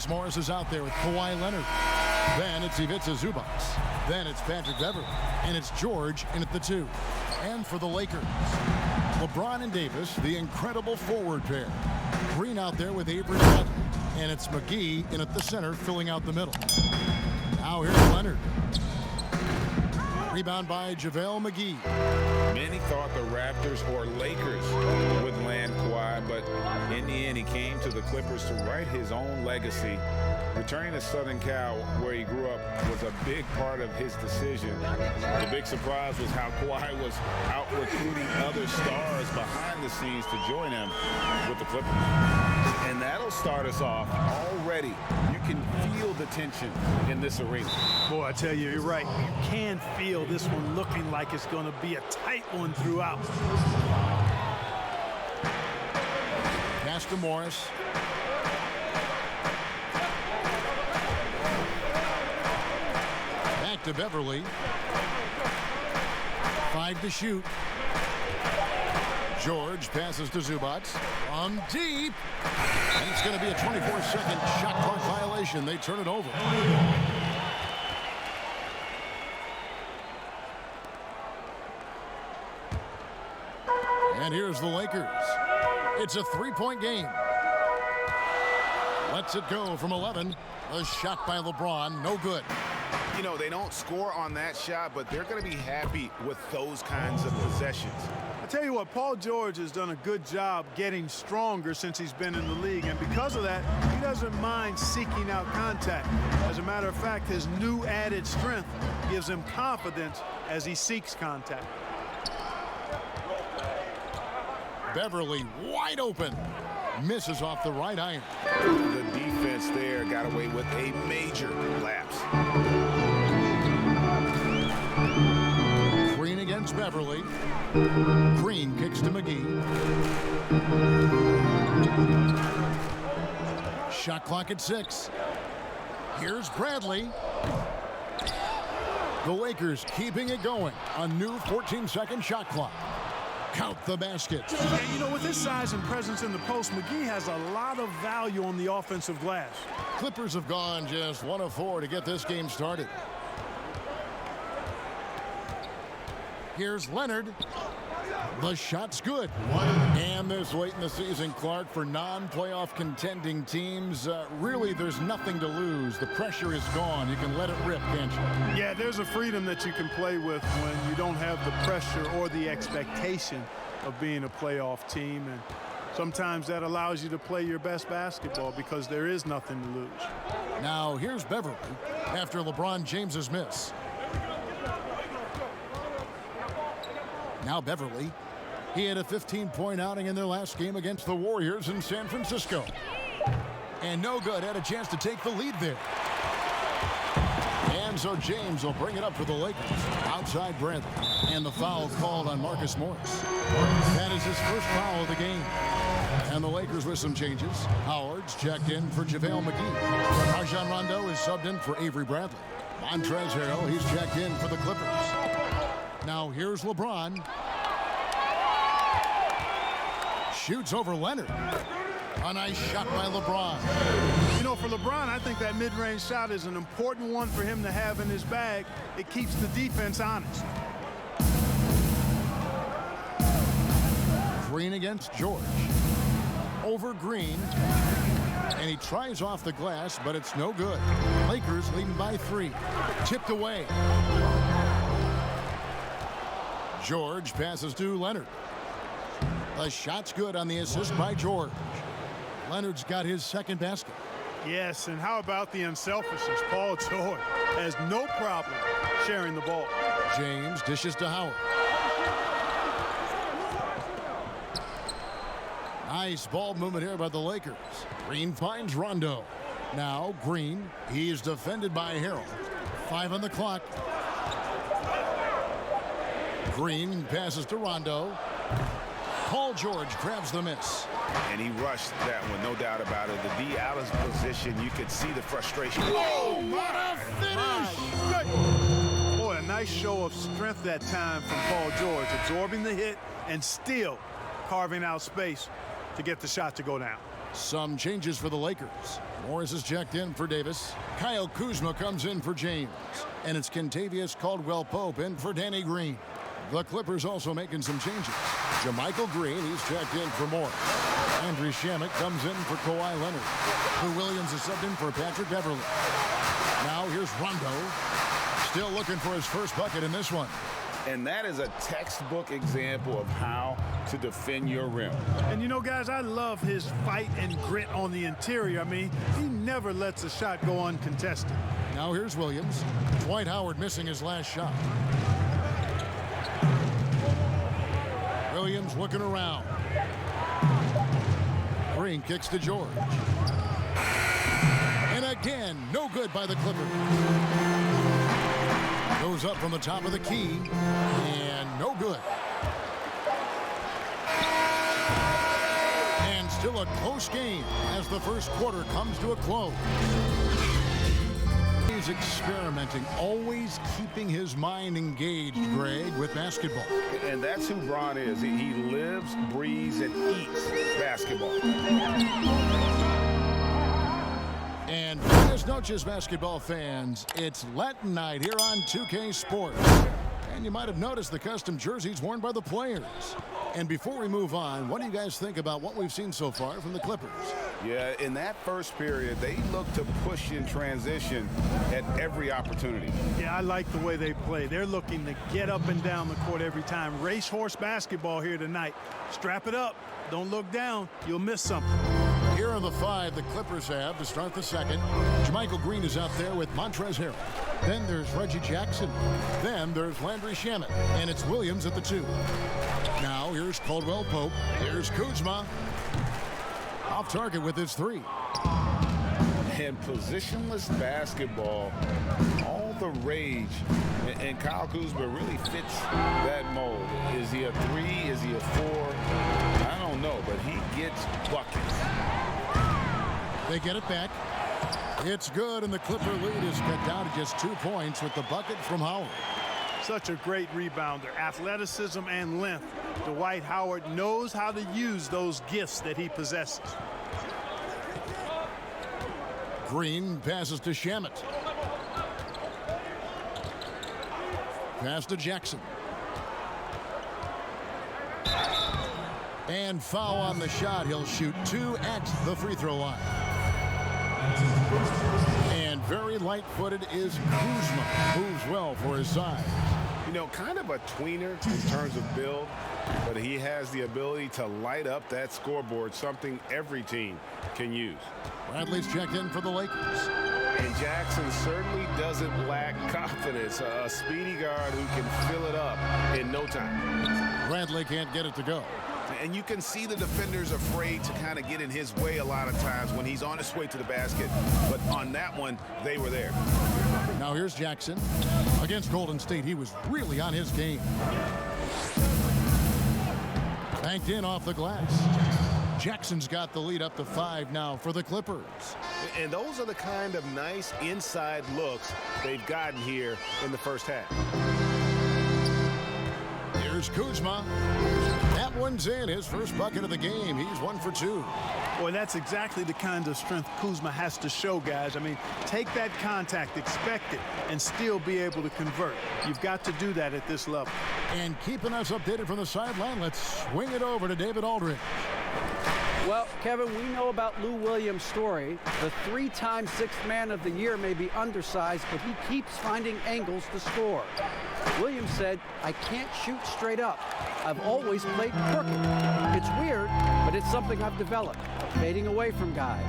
Marcus Morris is out there with Kawhi Leonard. Then it's Ivica Zubac. Then it's Patrick Beverley. And it's George in at the 2. And for the Lakers, LeBron and Davis, the incredible forward pair. Green out there with Avery Bradley. And it's McGee in at the center, filling out the middle. Now here's Leonard. Rebound by JaVale McGee. Many thought the Raptors or Lakers would land Kawhi, but in the end, he came to the Clippers to write his own legacy. Returning to Southern Cal, where he grew up, was a big part of his decision. The big surprise was how Kawhi was out recruiting other stars behind the scenes to join him with the Clippers. And that'll start us off already. You can feel the tension in this arena. Boy, I tell you, you're right. You can feel this one looking like it's going to be a tight one throughout. Pass to Morris. Back to Beverley. 5 to shoot. George passes to Zubac. On deep. And it's going to be a 24-second shot clock violation. They turn it over. And here's the Lakers. It's a 3-point game. Lets it go from 11. A shot by LeBron. No good. You know, they don't score on that shot, but they're going to be happy with those kinds of possessions. I tell you what, Paul George has done a good job getting stronger since he's been in the league, and because of that, he doesn't mind seeking out contact. As a matter of fact, his new added strength gives him confidence as he seeks contact. Beverley wide open. Misses off the right iron. The defense there got away with a major lapse. Green against Beverley. Green kicks to McGee. Shot clock at 6. Here's Bradley. The Lakers keeping it going. A new 14-second shot clock. Count the baskets. And you know, with his size and presence in the post, McGee has a lot of value on the offensive glass. Clippers have gone just 1 of 4 to get this game started. Here's Leonard. The shot's good. And this late in the season, Clark, for non-playoff contending teams, really there's nothing to lose. The pressure is gone. You can let it rip, can't you? Yeah, there's a freedom that you can play with when you don't have the pressure or the expectation of being a playoff team. And sometimes that allows you to play your best basketball because there is nothing to lose. Now here's Beverley after LeBron James's miss. Now Beverley. He had a 15-point outing in their last game against the Warriors in San Francisco. And no good. Had a chance to take the lead there. And so James will bring it up for the Lakers. Outside Bradley. And the foul called on Marcus Morris. That is his first foul of the game. And the Lakers with some changes. Howard's checked in for JaVale McGee. Rajon Rondo is subbed in for Avery Bradley. Montrezl Harrell, he's checked in for the Clippers. Now here's LeBron. Shoots over Leonard. A nice shot by LeBron. You know, for LeBron, I think that mid-range shot is an important one for him to have in his bag. It keeps the defense honest. Green against George. Over Green. And he tries off the glass, but it's no good. Lakers leading by 3. Tipped away. George passes to Leonard. The shot's good on the assist by George. Leonard's got his second basket. Yes, and how about the unselfishness? Paul George has no problem sharing the ball. James dishes to Howard. Nice ball movement here by the Lakers. Green finds Rondo. Now Green. He's defended by Harrell. 5 on the clock. Green passes to Rondo. Paul George grabs the miss. And he rushed that one, no doubt about it. The D out of position, you could see the frustration. Oh, what a finish! Boy, a nice show of strength that time from Paul George, absorbing the hit and still carving out space to get the shot to go down. Some changes for the Lakers. Morris is checked in for Davis. Kyle Kuzma comes in for James. And it's Kentavious Caldwell-Pope in for Danny Green. The Clippers also making some changes. JaMychal Green, he's checked in for Morris. Landry Shamet comes in for Kawhi Leonard. Lou Williams is subbed in for Patrick Beverley. Now here's Rondo. Still looking for his first bucket in this one. And that is a textbook example of how to defend your rim. And you know, guys, I love his fight and grit on the interior. I mean, he never lets a shot go uncontested. Now here's Williams. Dwight Howard missing his last shot. Williams looking around. Green kicks to George. And again, no good by the Clippers. Goes up from the top of the key, and no good. And still a close game as the first quarter comes to a close. He's experimenting, always keeping his mind engaged, Greg, with basketball. And that's who Bron is. He lives, breathes, and eats basketball. And buenas noches, basketball fans. It's Latin night here on 2K Sports. And you might have noticed the custom jerseys worn by the players. And before we move on, what do you guys think about what we've seen so far from the Clippers? Yeah, in that first period, they look to push in transition at every opportunity. Yeah, I like the way they play. They're looking to get up and down the court every time. Racehorse basketball here tonight. Strap it up. Don't look down. You'll miss something. Here are the five the Clippers have to start the second. JaMychal Green is out there with Montrezl Harrell. Then there's Reggie Jackson. Then there's Landry Shamet. And it's Williams at the 2. Now here's Caldwell-Pope. Here's Kuzma. Off target with his 3. And positionless basketball, all the rage. And Kyle Kuzma really fits that mold. Is he a 3? Is he a 4? I don't know, but he gets buckets. They get it back. It's good, and the Clipper lead is cut down to just 2 points with the bucket from Howard. Such a great rebounder, athleticism and length. Dwight Howard knows how to use those gifts that he possesses. Green passes to Shamet. Pass to Jackson. And foul on the shot. He'll shoot 2 at the free throw line. And very light-footed is Kuzma. Moves well for his size. You know, kind of a tweener in terms of build, but he has the ability to light up that scoreboard, something every team can use. Bradley's checked in for the Lakers. And Jackson certainly doesn't lack confidence. A speedy guard who can fill it up in no time. Bradley can't get it to go. And you can see the defenders afraid to kind of get in his way a lot of times when he's on his way to the basket. But on that one, they were there. Now here's Jackson. Against Golden State, he was really on his game. Banked in off the glass. Jackson's got the lead up to 5 now for the Clippers. And those are the kind of nice inside looks they've gotten here in the first half. Here's Kuzma. That one's in, his first bucket of the game. He's 1 for 2. Boy, that's exactly the kind of strength Kuzma has to show, guys. I mean, take that contact, expect it, and still be able to convert. You've got to do that at this level. And keeping us updated from the sideline, let's swing it over to David Aldridge. Well, Kevin, we know about Lou Williams' story. The 3-time Sixth Man of the Year may be undersized, but he keeps finding angles to score. Williams said, "I can't shoot straight up. I've always played crooked. It's weird, but it's something I've developed, fading away from guys.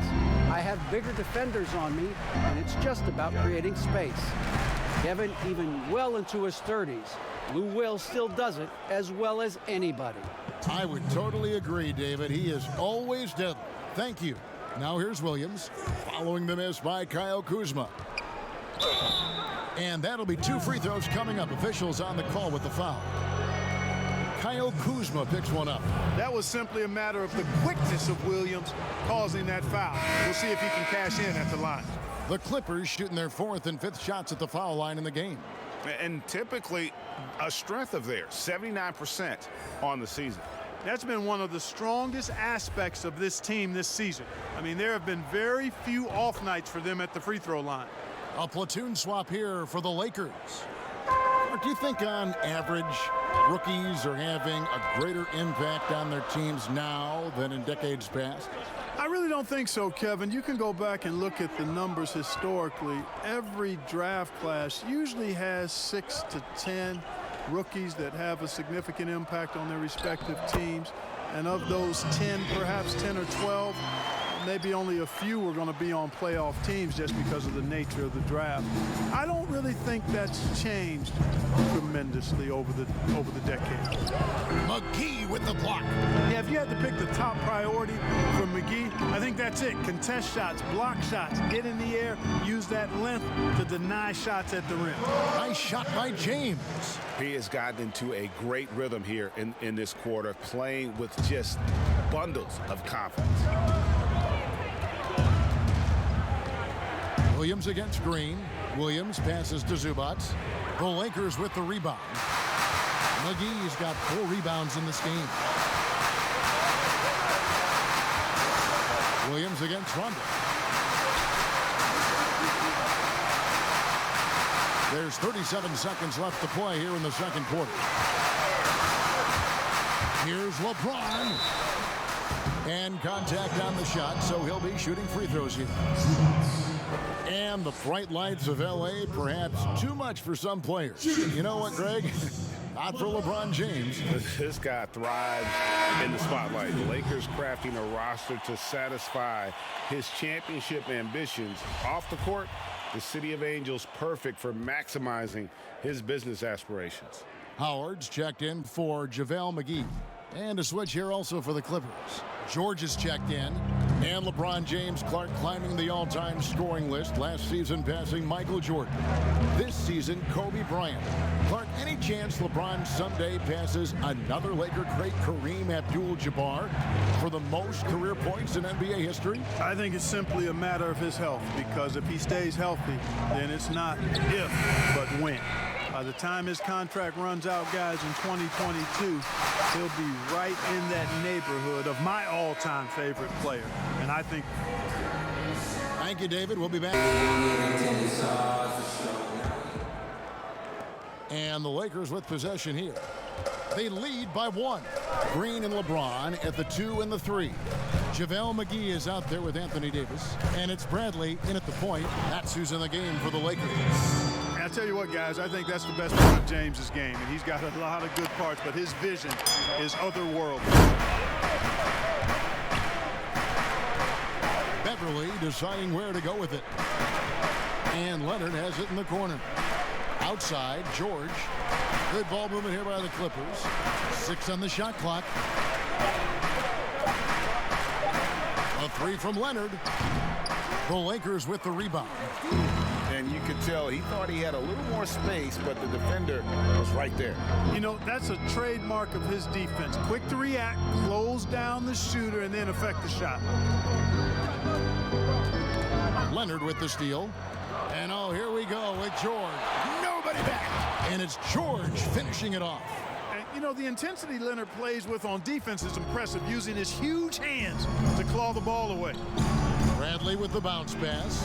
I have bigger defenders on me, and it's just about creating space." Kevin, even well into his 30s, Lou Will still does it as well as anybody. I would totally agree, David. He is always deadly. Thank you. Now here's Williams, following the miss by Kyle Kuzma. And that'll be 2 free throws coming up. Officials on the call with the foul. Kyle Kuzma picks one up. That was simply a matter of the quickness of Williams causing that foul. We'll see if he can cash in at the line. The Clippers shooting their 4th and 5th shots at the foul line in the game. And typically a strength of theirs, 79% on the season. That's been one of the strongest aspects of this team this season. I mean, there have been very few off nights for them at the free throw line. A platoon swap here for the Lakers. Do you think on average rookies are having a greater impact on their teams now than in decades past? I really don't think so, Kevin. You can go back and look at the numbers historically. Every draft class usually has 6 to 10 rookies that have a significant impact on their respective teams. And of those 10, perhaps 10 or 12, maybe only a few are going to be on playoff teams just because of the nature of the draft. I don't really think that's changed tremendously over the decade. McGee with the block. Yeah, if you had to pick the top priority for McGee, I think that's it. Contest shots, block shots, get in the air, use that length to deny shots at the rim. Nice shot by James. He has gotten into a great rhythm here in this quarter, playing with just bundles of confidence. Williams against Green. Williams passes to Zubac. The Lakers with the rebound. McGee's got 4 rebounds in this game. Williams against Rondo. There's 37 seconds left to play here in the second quarter. Here's LeBron. And contact on the shot, so he'll be shooting free throws here. And the bright lights of L.A., perhaps too much for some players. You know what, Greg? Not for LeBron James. This guy thrives in the spotlight. The Lakers crafting a roster to satisfy his championship ambitions. Off the court, the City of Angels perfect for maximizing his business aspirations. Howard's checked in for JaVale McGee. And a switch here also for the Clippers. George is checked in. And LeBron James Clark climbing the all-time scoring list. Last season passing Michael Jordan. This season, Kobe Bryant. Clark, any chance LeBron someday passes another Laker great, Kareem Abdul-Jabbar, for the most career points in NBA history? I think it's simply a matter of his health, because if he stays healthy, then it's not if, but when. By the time his contract runs out, guys, in 2022, he'll be right in that neighborhood of my all-time favorite player. And I think... Thank you, David. We'll be back. And the Lakers with possession here. They lead by 1. Green and LeBron at the 2 and the 3. JaVale McGee is out there with Anthony Davis. And it's Bradley in at the point. That's who's in the game for the Lakers. I tell you what, guys, I think that's the best part of James's game. And he's got a lot of good parts, but his vision is otherworldly. Beverly deciding where to go with it. And Leonard has it in the corner. Outside, George. Good ball movement here by the Clippers. 6 on the shot clock. A 3 from Leonard. The Lakers with the rebound. And you could tell he thought he had a little more space, but the defender was right there. You know, that's a trademark of his defense. Quick to react, close down the shooter, and then affect the shot. Leonard with the steal. And oh, here we go with George. Nobody back. And it's George finishing it off. And, you know, the intensity Leonard plays with on defense is impressive, using his huge hands to claw the ball away. Bradley with the bounce pass.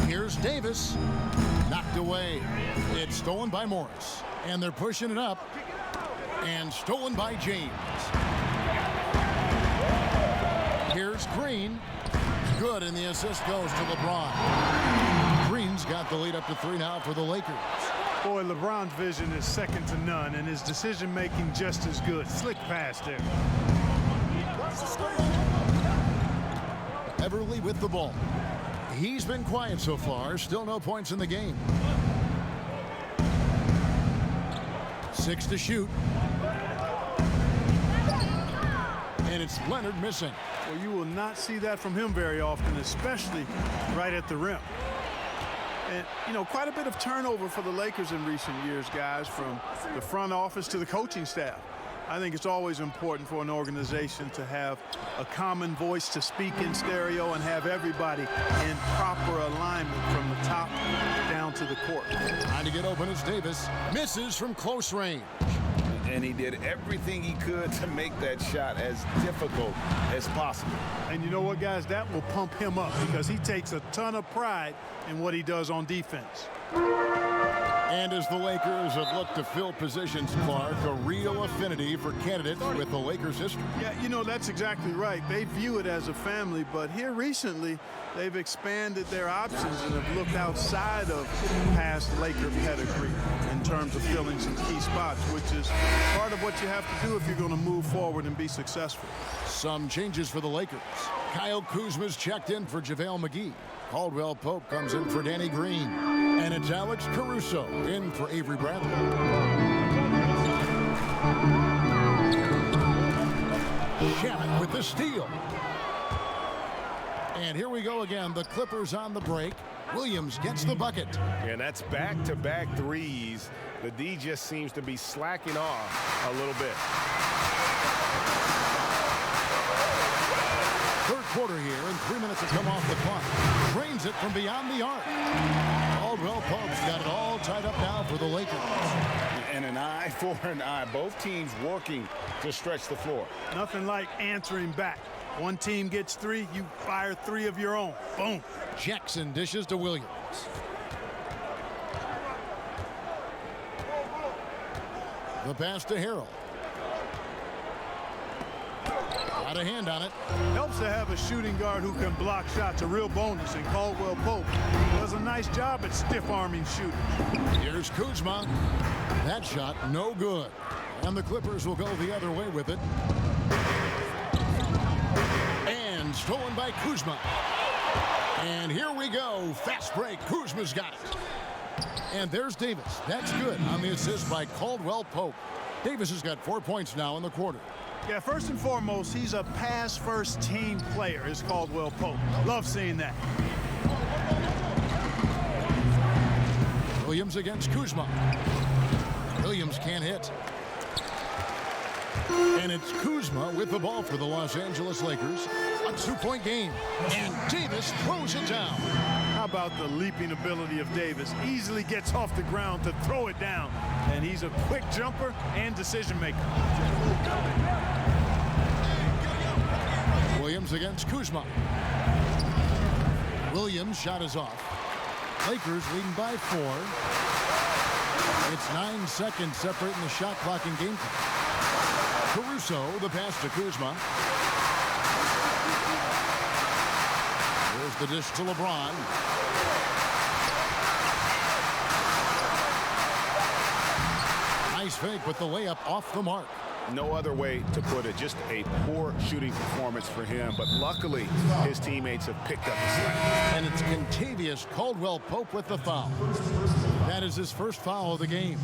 Here's Davis. Knocked away. It's stolen by Morris. And they're pushing it up. And stolen by James. Here's Green. Good, and the assist goes to LeBron. Green's got the lead up to 3 now for the Lakers. Boy, LeBron's vision is second to none, and his decision-making just as good. Slick pass there. Beverly with the ball. He's been quiet so far. Still no points in the game. 6 to shoot. And it's Leonard missing. Well, you will not see that from him very often, especially right at the rim. And, you know, quite a bit of turnover for the Lakers in recent years, guys, from the front office to the coaching staff. I think it's always important for an organization to have a common voice to speak in stereo and have everybody in proper alignment from the top down to the court. Trying to get open is Davis. Misses from close range. and he did everything he could to make that shot as difficult as possible. And you know what, guys? That will pump him up because he takes a ton of pride in what he does on defense. And as the Lakers have looked to fill positions, Clark, a real affinity for candidates with the Lakers history. Yeah, you know, that's exactly right. They view it as a family, but here recently, they've expanded their options and have looked outside of past Laker pedigree in terms of filling some key spots, which is part of what you have to do if you're going to move forward and be successful. Some changes for the Lakers. Kyle Kuzma's checked in for JaVale McGee. Caldwell Pope comes in for Danny Green. And it's Alex Caruso in for Avery Bradley. Shamet with the steal. And here we go again. The Clippers on the break. Williams gets the bucket. And that's back-to-back threes. The D just seems to be slacking off a little bit. Third quarter here, and 3 minutes have come off the clock. Drains it from beyond the arc. Caldwell Pope's got it all tied up now for the Lakers. And an eye for an eye. Both teams working to stretch the floor. Nothing like answering back. One team gets three, you fire three of your own. Boom. Jackson dishes to Williams. The pass to Harrell. Got a hand on it. Helps to have a shooting guard who can block shots, a real bonus, and Caldwell Pope does a nice job at stiff-arming shooters. Here's Kuzma. That shot no good. And the Clippers will go the other way with it. And stolen by Kuzma. And here we go. Fast break. Kuzma's got it. And there's Davis. That's good on the assist by Caldwell Pope. Davis has got 4 points now in the quarter. Yeah, first and foremost, he's a pass-first team player, is Caldwell Pope. Love seeing that. Williams against Kuzma. Williams can't hit. And it's Kuzma with the ball for the Los Angeles Lakers. A 2-point game. And Davis throws it down. How about the leaping ability of Davis? Easily gets off the ground to throw it down. And he's a quick jumper and decision maker. Williams against Kuzma. Williams' shot is off. Lakers leading by 4. It's 9 seconds separating the shot clock and game time. Caruso, the pass to Kuzma. Here's the dish to LeBron. Nice fake with the layup off the mark. No other way to put it. Just a poor shooting performance for him. But luckily, his teammates have picked up the slack. And it's Contavious Caldwell Pope with the foul. That is his first foul of the game.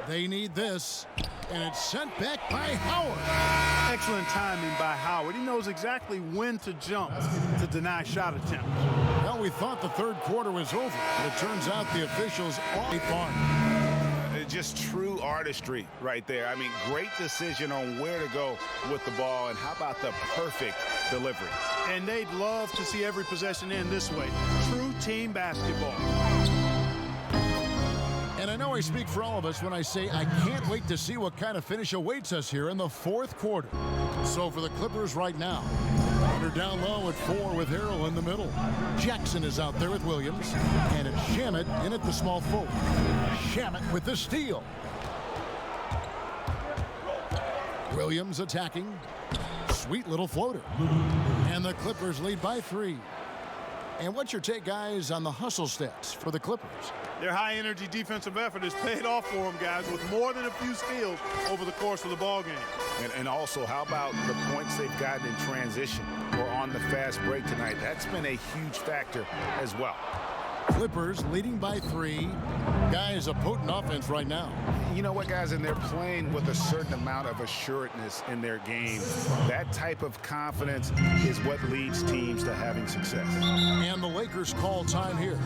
They need this. And it's sent back by Howard. Excellent timing by Howard. He knows exactly when to jump to deny shot attempts. Well, we thought the third quarter was over, but it turns out the officials all far. Just true artistry right there. I mean, great decision on where to go with the ball, and how about the perfect delivery. And they'd love to see every possession end this way. True team basketball. And I know I speak for all of us when I say I can't wait to see what kind of finish awaits us here in the fourth quarter. So for the Clippers right now, they're down low at 4 with Harrell in the middle. Jackson is out there with Williams, and it's Shamet in at the small forward. Shamet with the steal. Williams attacking. Sweet little floater. And the Clippers lead by 3. And what's your take, guys, on the hustle stats for the Clippers? Their high-energy defensive effort has paid off for them, guys, with more than a few steals over the course of the ballgame. And also, how about the points they've gotten in transition or on the fast break tonight? That's been a huge factor as well. Clippers leading by 3. Guys, a potent offense right now. You know what, guys? And they're playing with a certain amount of assuredness in their game. That type of confidence is what leads teams to having success. And the Lakers call time here.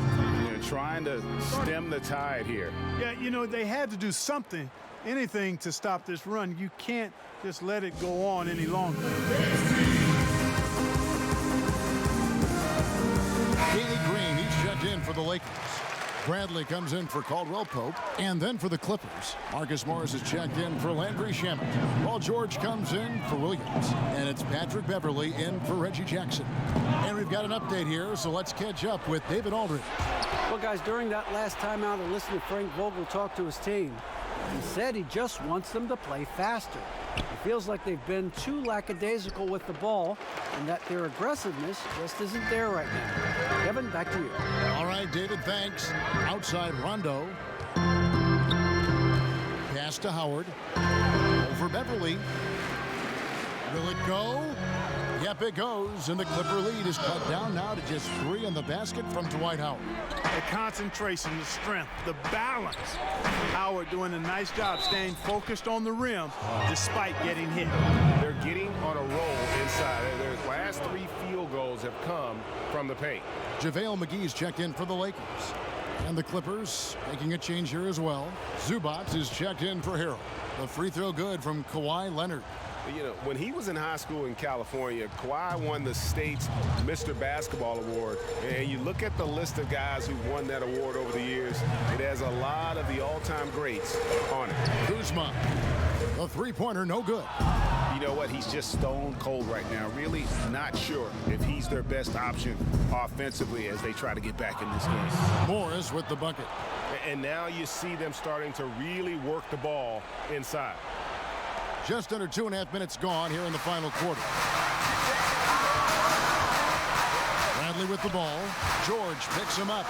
They're trying to stem the tide here. Yeah, you know, they had to do something, anything to stop this run. You can't just let it go on any longer. Danny Green, he's checked in for the Lakers. Bradley comes in for Caldwell Pope. And then for the Clippers, Marcus Morris is checked in for Landry Shamet. Paul George comes in for Williams. And it's Patrick Beverly in for Reggie Jackson. And we've got an update here, so let's catch up with David Aldridge. Well, guys, during that last timeout, I listened to Frank Vogel talk to his team. He said he just wants them to play faster. It feels like they've been too lackadaisical with the ball and that their aggressiveness just isn't there right now. Kevin, back to you. All right, David, thanks. Outside Rondo. Pass to Howard. Over Beverly. Will it go? Yep, it goes, and the Clipper lead is cut down now to just 3 on the basket from Dwight Howard. The concentration, the strength, the balance. Howard doing a nice job staying focused on the rim despite getting hit. They're getting on a roll inside. Their last 3 field goals have come from the paint. JaVale McGee's checked in for the Lakers. And the Clippers making a change here as well. Zubats is checked in for Harrell. The free throw good from Kawhi Leonard. You know, when he was in high school in California, Kawhi won the state's Mr. Basketball Award. And you look at the list of guys who won that award over the years, it has a lot of the all-time greats on it. Kuzma, the three-pointer, no good. You know what? He's just stone cold right now. Really not sure if he's their best option offensively as they try to get back in this game. Morris with the bucket. And now you see them starting to really work the ball inside. Just under 2.5 minutes gone here in the final quarter. Bradley with the ball. George picks him up.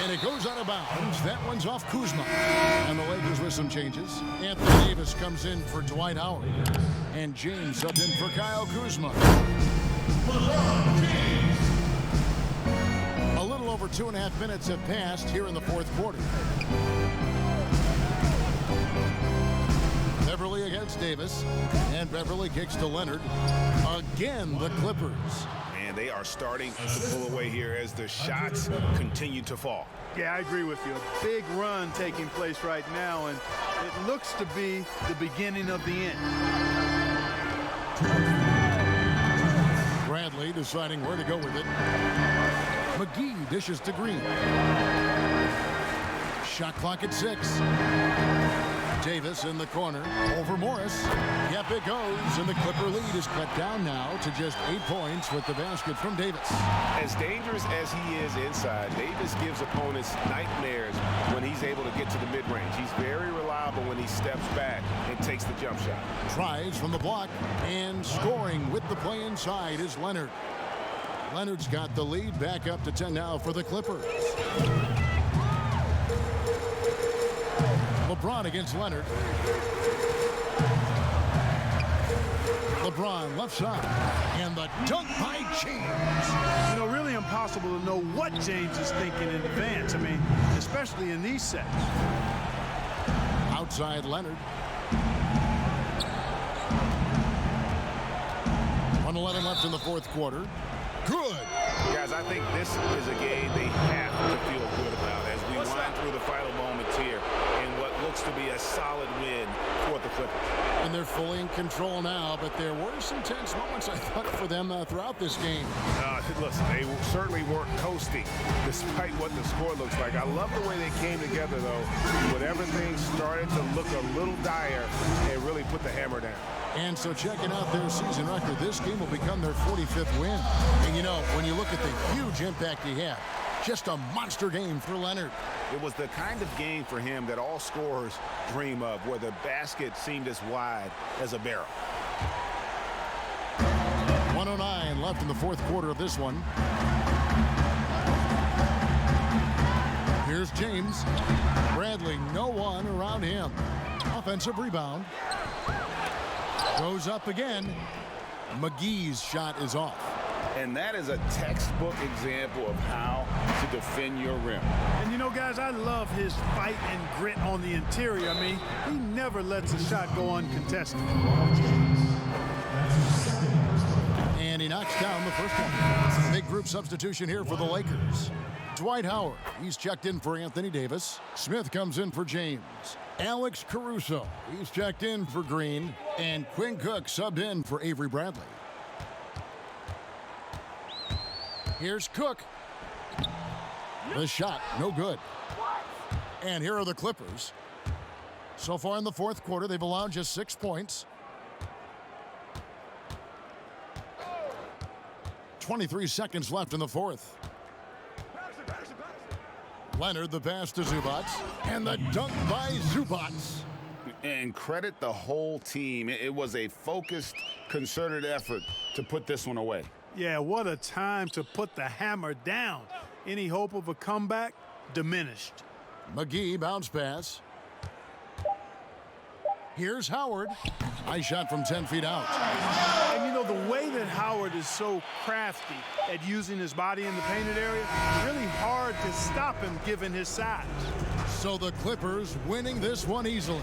And it goes out of bounds. That one's off Kuzma. And the Lakers with some changes. Anthony Davis comes in for Dwight Howard. And James subbed in for Kyle Kuzma. A little over 2.5 minutes have passed here in the fourth quarter. Beverly against Davis, and Beverly kicks to Leonard. Again, the Clippers. Man, they are starting to pull away here as the shots continue to fall. Yeah, I agree with you. A big run taking place right now, and it looks to be the beginning of the end. Bradley deciding where to go with it. McGee dishes to Green. Shot clock at 6. Davis in the corner over Morris. Yep, it goes, and the Clipper lead is cut down now to just 8 points with the basket from Davis. As dangerous as he is inside, Davis gives opponents nightmares when he's able to get to the mid-range. He's very reliable when he steps back and takes the jump shot. Tries from the block, and scoring with the play inside is Leonard. Leonard's got the lead back up to 10 now for the Clippers. LeBron against Leonard. LeBron left side. And the dunk by James. You know, really impossible to know what James is thinking in advance. I mean, especially in these sets. Outside Leonard. 1:11 left in the fourth quarter. Good. Guys, I think this is a game they have to feel good about as we wind through the final moments here in what looks to be a solid win for the Clippers. And they're fully in control now, but there were some tense moments, I thought, for them throughout this game. Listen, they certainly weren't coasting despite what the score looks like. I love the way they came together, though, when everything started to look a little dire and really put the hammer down. And so checking out their season record, this game will become their 45th win. And, you know, when you look at the huge impact he had, just a monster game for Leonard. It was the kind of game for him that all scorers dream of, where the basket seemed as wide as a barrel. 1:09 left in the fourth quarter of this one. Here's James. Bradley, no one around him. Offensive rebound. Goes up again. McGee's shot is off. And that is a textbook example of how to defend your rim. And you know, guys, I love his fight and grit on the interior. I mean, he never lets a shot go uncontested. And he knocks down the first one. Big group substitution here for the Lakers. Dwight Howard, he's checked in for Anthony Davis. Smith comes in for James. Alex Caruso, he's checked in for Green. And Quinn Cook subbed in for Avery Bradley. Here's Cook. The shot, no good. And here are the Clippers. So far in the fourth quarter, they've allowed just 6 points. 23 seconds left in the fourth. Leonard, the pass to Zubac, and the dunk by Zubac. And credit the whole team. It was a focused, concerted effort to put this one away. Yeah, what a time to put the hammer down. Any hope of a comeback? Diminished. McGee bounce pass. Here's Howard. Nice shot from 10 feet out. And you know, the way that Howard is so crafty at using his body in the painted area, really hard to stop him given his size. So the Clippers winning this one easily.